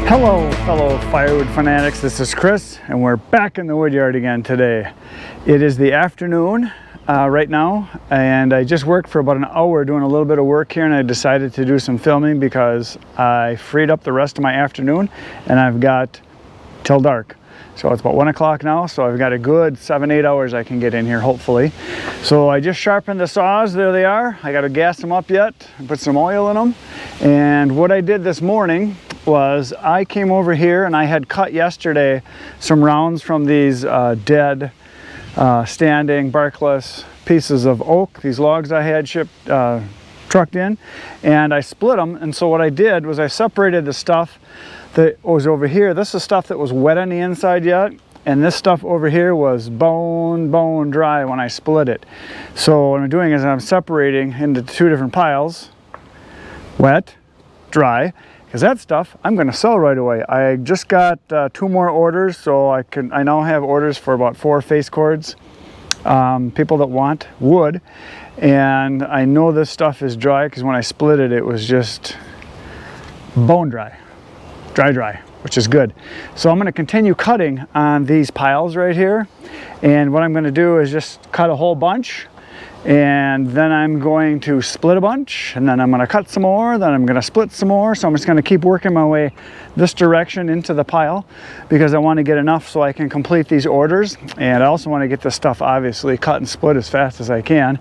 Hello, fellow firewood fanatics. This is Chris, and we're back in the woodyard again today. It is the afternoon right now, and I just worked for about an hour doing a little bit of work here, and I decided to do some filming because I freed up the rest of my afternoon, and I've got till dark. So it's about 1 o'clock now, so I've got a good 7-8 hours I can get in here, hopefully. So I just sharpened the saws. There they are. I got to gas them up yet, put some oil in them. And what I did this morning was I came over here and I had cut yesterday some rounds from these dead, standing, barkless pieces of oak, these logs I had trucked in, and I split them. And so what I did was I separated the stuff that was over here. This is stuff that was wet on the inside yet, and this stuff over here was bone dry when I split it. So what I'm doing is I'm separating into two different piles, wet, dry, because that stuff I'm going to sell right away. I just got 2 more orders, so I now have orders for about 4 face cords, people that want wood, and I know this stuff is dry because when I split it, it was just bone dry, dry, which is good. So I'm going to continue cutting on these piles right here, and what I'm going to do is just cut a whole bunch, and then I'm going to split a bunch, and then I'm going to cut some more, then I'm going to split some more. So I'm just going to keep working my way this direction into the pile because I want to get enough so I can complete these orders, and I also want to get this stuff obviously cut and split as fast as I can.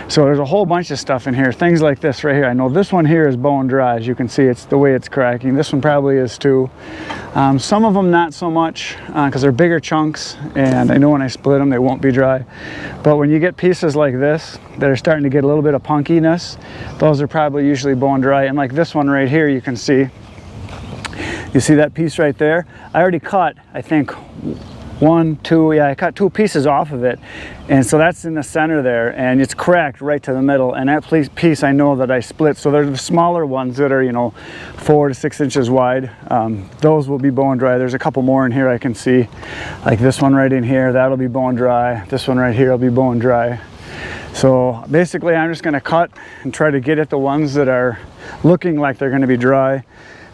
So there's a whole bunch of stuff in here, things like this right here. I know this one here is bone dry. As you can see, it's the way it's cracking. This one probably is too. Some of them not so much because they're bigger chunks, and I know when I split them they won't be dry. But when you get pieces like this that are starting to get a little bit of punkiness, those are probably usually bone dry. And like this one right here, you can see, you see that piece right there? I already cut, I think, 1, 2, yeah, I cut 2 pieces off of it, and so that's in the center there, and it's cracked right to the middle, and that piece I know that I split. So they're the smaller ones that are, you know, 4 to 6 inches wide. Those will be bone dry. There's a couple more in here I can see, like this one right in here, that'll be bone dry. This one right here will be bone dry. So basically I'm just going to cut and try to get at the ones that are looking like they're going to be dry,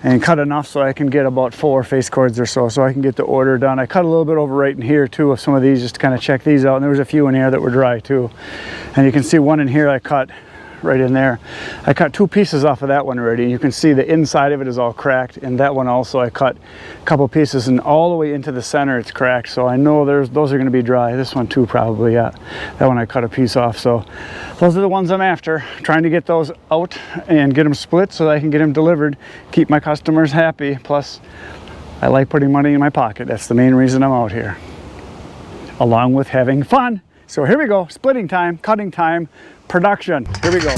and cut enough so I can get about 4 face cords or so I can get the order done. I cut a little bit over right in here too of some of these just to kind of check these out, and there was a few in here that were dry too. And you can see one in here I cut right in there. I cut 2 pieces off of that one already. You can see the inside of it is all cracked, and that one also I cut a couple pieces, and all the way into the center it's cracked. So I know those are going to be dry. This one too probably, yeah. That one I cut a piece off. So those are the ones I'm after, trying to get those out and get them split so that I can get them delivered, keep my customers happy. Plus I like putting money in my pocket. That's the main reason I'm out here, along with having fun. So here we go, splitting time, cutting time, production. Here we go.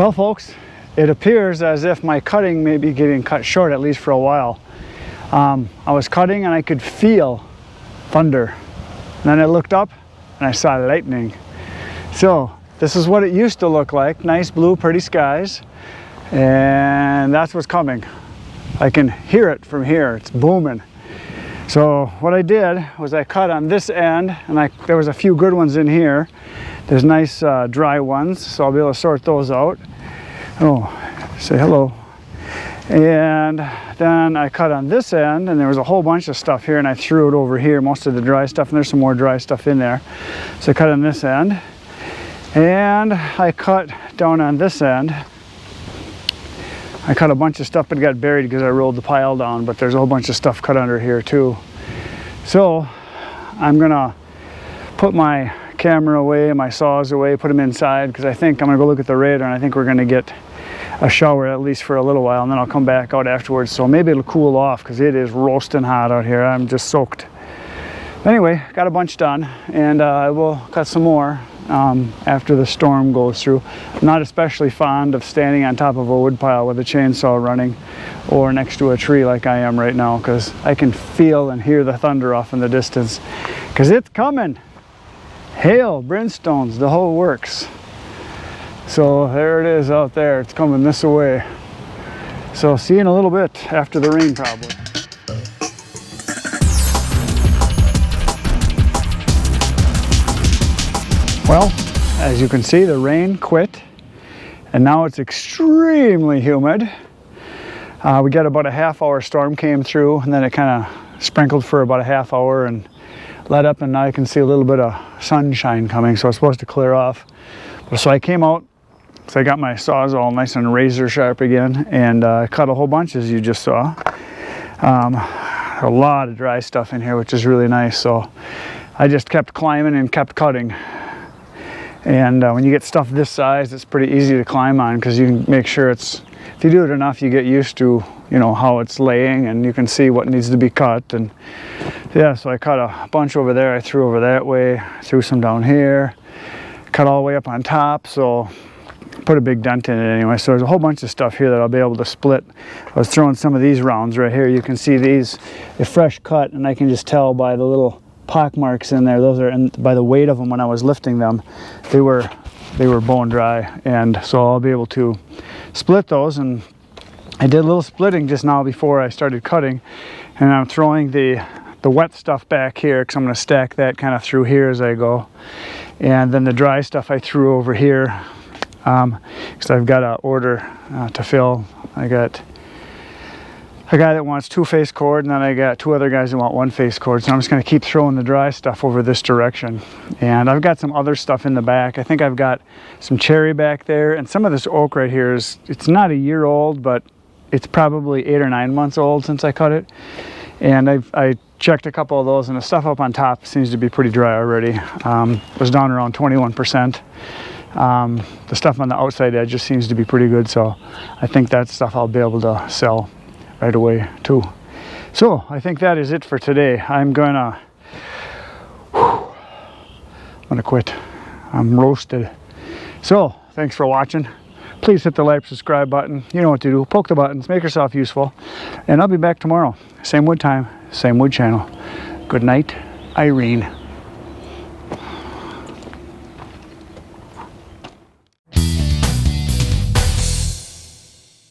Well, folks, it appears as if my cutting may be getting cut short, at least for a while. I was cutting and I could feel thunder. And then I looked up and I saw lightning. So this is what it used to look like. Nice blue, pretty skies. And that's what's coming. I can hear it from here. It's booming. So what I did was I cut on this end, and there was a few good ones in here. There's nice dry ones, so I'll be able to sort those out. Oh, say hello. And then I cut on this end, and there was a whole bunch of stuff here, and I threw it over here, most of the dry stuff, and there's some more dry stuff in there. So I cut on this end, and I cut down on this end. I cut a bunch of stuff, but it got buried because I rolled the pile down, but there's a whole bunch of stuff cut under here too. So I'm gonna put my camera away, my saws away, put them inside, because I think I'm gonna go look at the radar, and I think we're gonna get a shower at least for a little while, and then I'll come back out afterwards. So maybe it'll cool off because it is roasting hot out here. I'm just soaked. Anyway, got a bunch done, and I will cut some more after the storm goes through. I'm not especially fond of standing on top of a wood pile with a chainsaw running or next to a tree like I am right now, because I can feel and hear the thunder off in the distance, because it's coming. Hail, brimstones, the whole works. So there it is out there. It's coming this way. So see you in a little bit after the rain probably. Well, as you can see, the rain quit, and now it's extremely humid. We got about a half-hour storm came through, and then it kind of sprinkled for about a half hour and let up, and now I can see a little bit of sunshine coming, so it's supposed to clear off. So I came out, so I got my saws all nice and razor sharp again, and cut a whole bunch, as you just saw. A lot of dry stuff in here, which is really nice, so I just kept climbing and kept cutting. And when you get stuff this size, it's pretty easy to climb on, because you can make sure if you do it enough, you get used to, you know, how it's laying, and you can see what needs to be cut. And yeah, so I cut a bunch over there, I threw over that way, threw some down here, cut all the way up on top, so put a big dent in it anyway. So there's a whole bunch of stuff here that I'll be able to split. I was throwing some of these rounds right here. You can see these, a fresh cut, and I can just tell by the little pock marks in there. Those are, and by the weight of them when I was lifting them, they were bone dry, and so I'll be able to split those. And I did a little splitting just now before I started cutting, and I'm throwing the wet stuff back here, because I'm going to stack that kind of through here as I go, and then the dry stuff I threw over here, because I've got an order to fill. I got a guy that wants 2 face cord, and then I got 2 other guys that want 1 face cord. So I'm just going to keep throwing the dry stuff over this direction. And I've got some other stuff in the back. I think I've got some cherry back there, and some of this oak right here it's not a year old, but it's probably 8 or 9 months old since I cut it. And I checked a couple of those, and the stuff up on top seems to be pretty dry already. It was down around 21%. The stuff on the outside edge just seems to be pretty good, so I think that stuff I'll be able to sell right away too. So I think that is it for today. I'm gonna quit. I'm roasted. So thanks for watching. Please hit the like, subscribe button. You know what to do. Poke the buttons, make yourself useful, and I'll be back tomorrow. Same wood time, same wood channel. Good night, Irene.